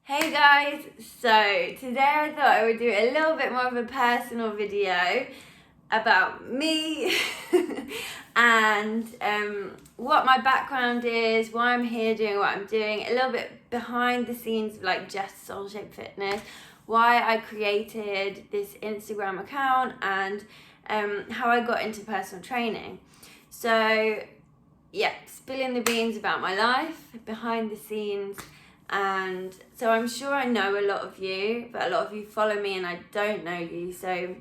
Hey guys, so today I thought I would do a little bit more of a personal video about me and what my background is, why I'm here doing what I'm doing, a little bit behind the scenes of like Jess Soul Shape Fitness, why I created this Instagram account and how I got into personal training. So yeah, spilling the beans about my life, behind the scenes. And so I'm sure I know a lot of you, but a lot of you follow me and I don't know you. So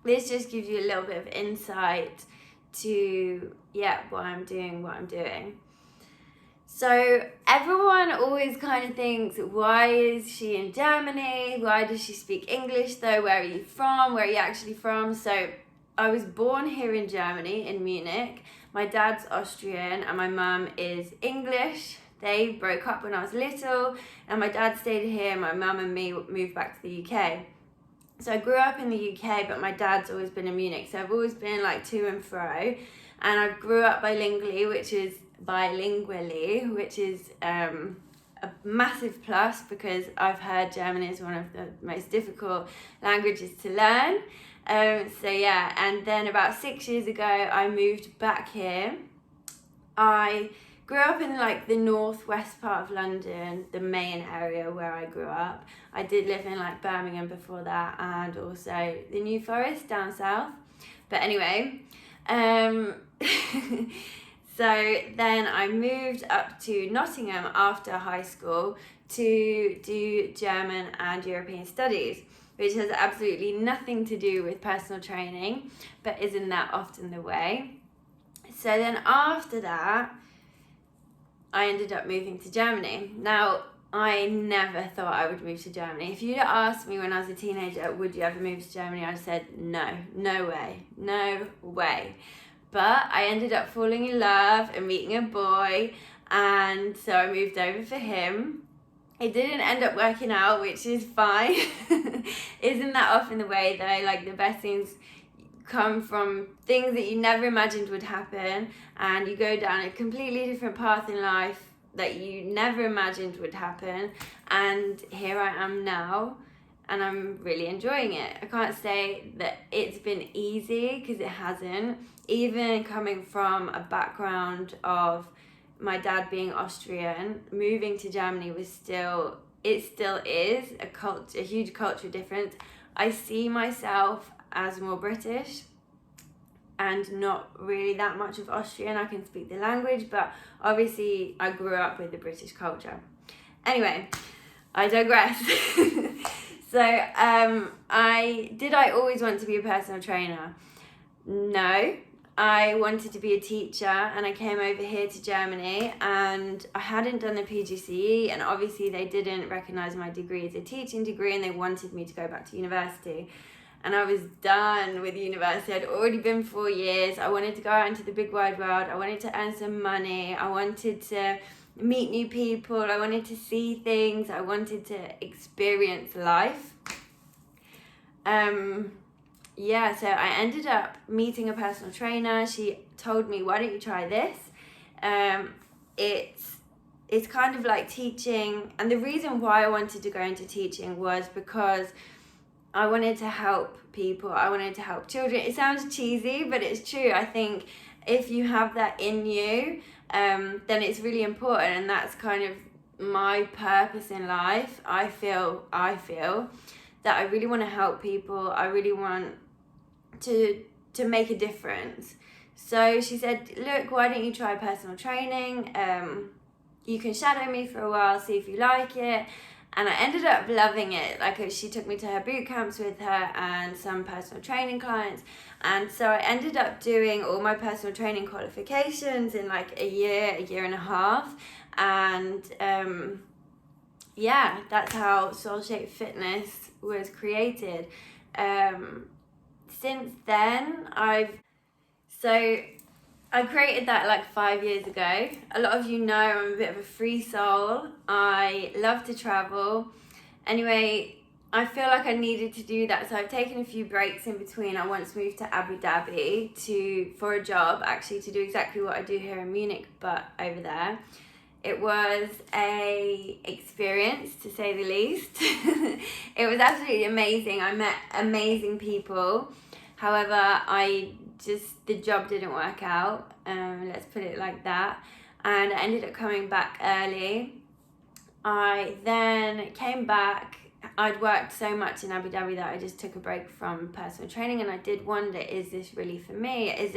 this just gives you a little bit of insight to, why I'm doing. So everyone always kind of thinks, why is she in Germany? Why does she speak English though? Where are you from? Where are you actually from? So I was born here in Germany, in Munich. My dad's Austrian and my mum is English. They broke up when I was little and my dad stayed here. My mum and me moved back to the UK. So I grew up in the UK, but my dad's always been in Munich. So I've always been like to and fro. And I grew up bilingually, which is a massive plus because I've heard German is one of the most difficult languages to learn. And then about 6 years ago, I moved back here. I grew up in like the northwest part of London, the main area where I grew up. I did live in like Birmingham before that and also the New Forest down south. But anyway, so then I moved up to Nottingham after high school to do German and European studies, which has absolutely nothing to do with personal training, but isn't that often the way. So then after that, I ended up moving to Germany. Now, I never thought I would move to Germany. If you'd asked me when I was a teenager, would you ever move to Germany? I'd have said, no way. But I ended up falling in love and meeting a boy, and so I moved over for him. It didn't end up working out, which is fine. Isn't that often the way though? Like the best things come from things that you never imagined would happen, and you go down a completely different path in life that you never imagined would happen, and here I am now and I'm really enjoying it. I can't say that it's been easy because it hasn't. Even coming from a background of my dad being Austrian, moving to Germany was still is a huge cultural difference. I see myself as more British and not really that much of Austrian. I can speak the language, but obviously I grew up with the British culture. Anyway, I digress. So I always want to be a personal trainer? No. I wanted to be a teacher and I came over here to Germany and I hadn't done the PGCE, and obviously they didn't recognise my degree as a teaching degree and they wanted me to go back to university. And I was done with university. I'd already been 4 years. I wanted to go out into the big wide world. I wanted to earn some money. I wanted to meet new people. I wanted to see things. I wanted to experience life. So I ended up meeting a personal trainer. She told me, why don't you try this? It's kind of like teaching. And the reason why I wanted to go into teaching was because I wanted to help people. I wanted to help children. It sounds cheesy, but it's true. I think if you have that in you, then it's really important. And that's kind of my purpose in life. I feel that I really want to help people. I really want to make a difference. So she said, look, why don't you try personal training? You can shadow me for a while, see if you like it. And I ended up loving it. Like she took me to her boot camps with her and some personal training clients. And so I ended up doing all my personal training qualifications in like a year and a half. And that's how Soul Shape Fitness was created. Since then, I created that like 5 years ago. A lot of you know I'm a bit of a free soul. I love to travel. Anyway, I feel like I needed to do that, so I've taken a few breaks in between. I once moved to Abu Dhabi for a job, actually, to do exactly what I do here in Munich, but over there. It was a experience, to say the least. It was absolutely amazing. I met amazing people. However, the job didn't work out. Let's put it like that. And I ended up coming back early. I then came back. I'd worked so much in Abu Dhabi that I just took a break from personal training, and I did wonder, is this really for me? Is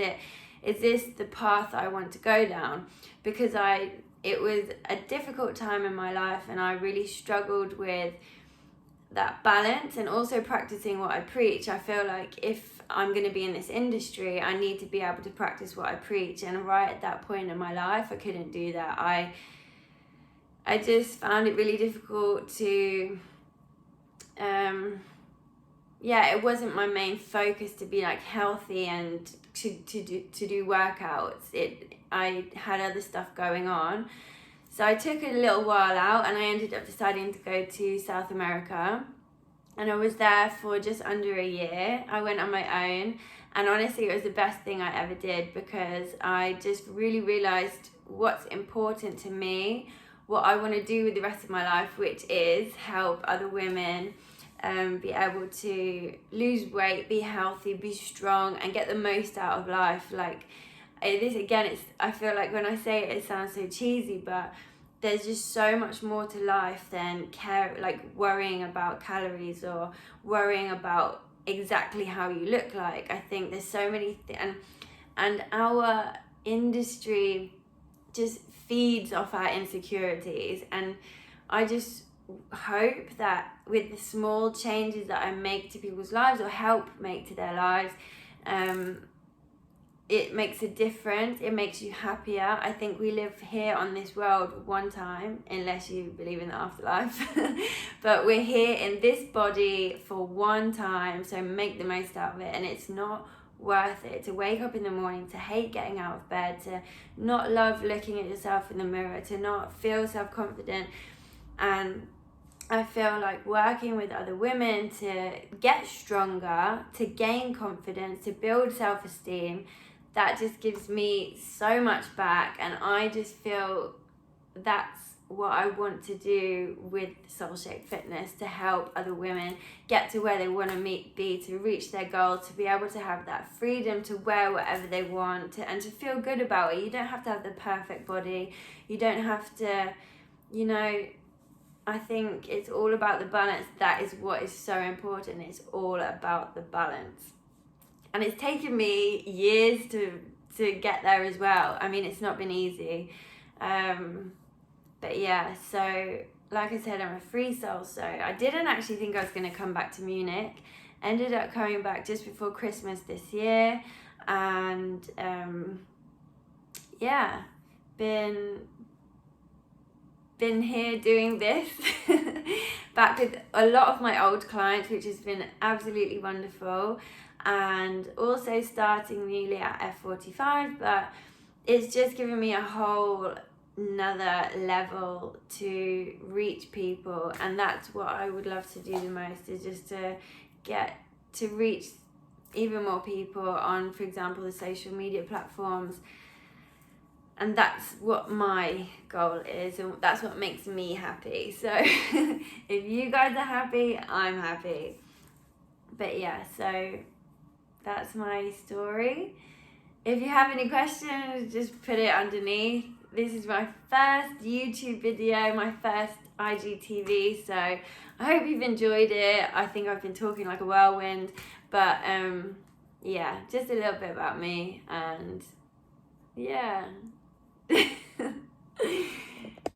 this the path I want to go down? Because it was a difficult time in my life, and I really struggled with that balance and also practicing what I preach. I feel like if I'm going to be in this industry, I need to be able to practice what I preach, and right at that point in my life, I couldn't do that. I just found it really difficult to it wasn't my main focus to be like healthy and to do workouts. I had other stuff going on, so I took a little while out, and I ended up deciding to go to South America, and I was there for just under a year. I went on my own, and honestly it was the best thing I ever did, because I just really realized what's important to me, what I want to do with the rest of my life, which is help other women be able to lose weight, be healthy, be strong, and get the most out of life. Like this again, I feel like when I say it, it sounds so cheesy, but there's just so much more to life than worrying about calories or worrying about exactly how you look like. I think there's so many and our industry just feeds off our insecurities, and I just hope that with the small changes that I make to people's lives or help make to their lives, it makes a difference. It makes you happier. I think we live here on this world one time, unless you believe in the afterlife, but we're here in this body for one time, so make the most out of it. And it's not worth it to wake up in the morning, to hate getting out of bed, to not love looking at yourself in the mirror, to not feel self-confident. And I feel like working with other women to get stronger, to gain confidence, to build self-esteem, that just gives me so much back, and I just feel that's what I want to do with Soul Shaped Fitness, to help other women get to where they want to be, to reach their goal, to be able to have that freedom to wear whatever they want, and to feel good about it. You don't have to have the perfect body. You don't have to, I think it's all about the balance. That is what is so important. It's all about the balance. And it's taken me years to get there as well. I mean, it's not been easy. But yeah, so like I said, I'm a free soul. So I didn't actually think I was going to come back to Munich. Ended up coming back just before Christmas this year. And been here doing this back with a lot of my old clients, which has been absolutely wonderful, and also starting newly at F45, but it's just given me a whole another level to reach people, and that's what I would love to do the most, is just to get to reach even more people on, for example, the social media platforms. And that's what my goal is, and that's what makes me happy. So if you guys are happy, I'm happy. But yeah, so that's my story. If you have any questions, just put it underneath. This is my first YouTube video, my first IGTV, so I hope you've enjoyed it. I think I've been talking like a whirlwind, but yeah, just a little bit about me, and yeah.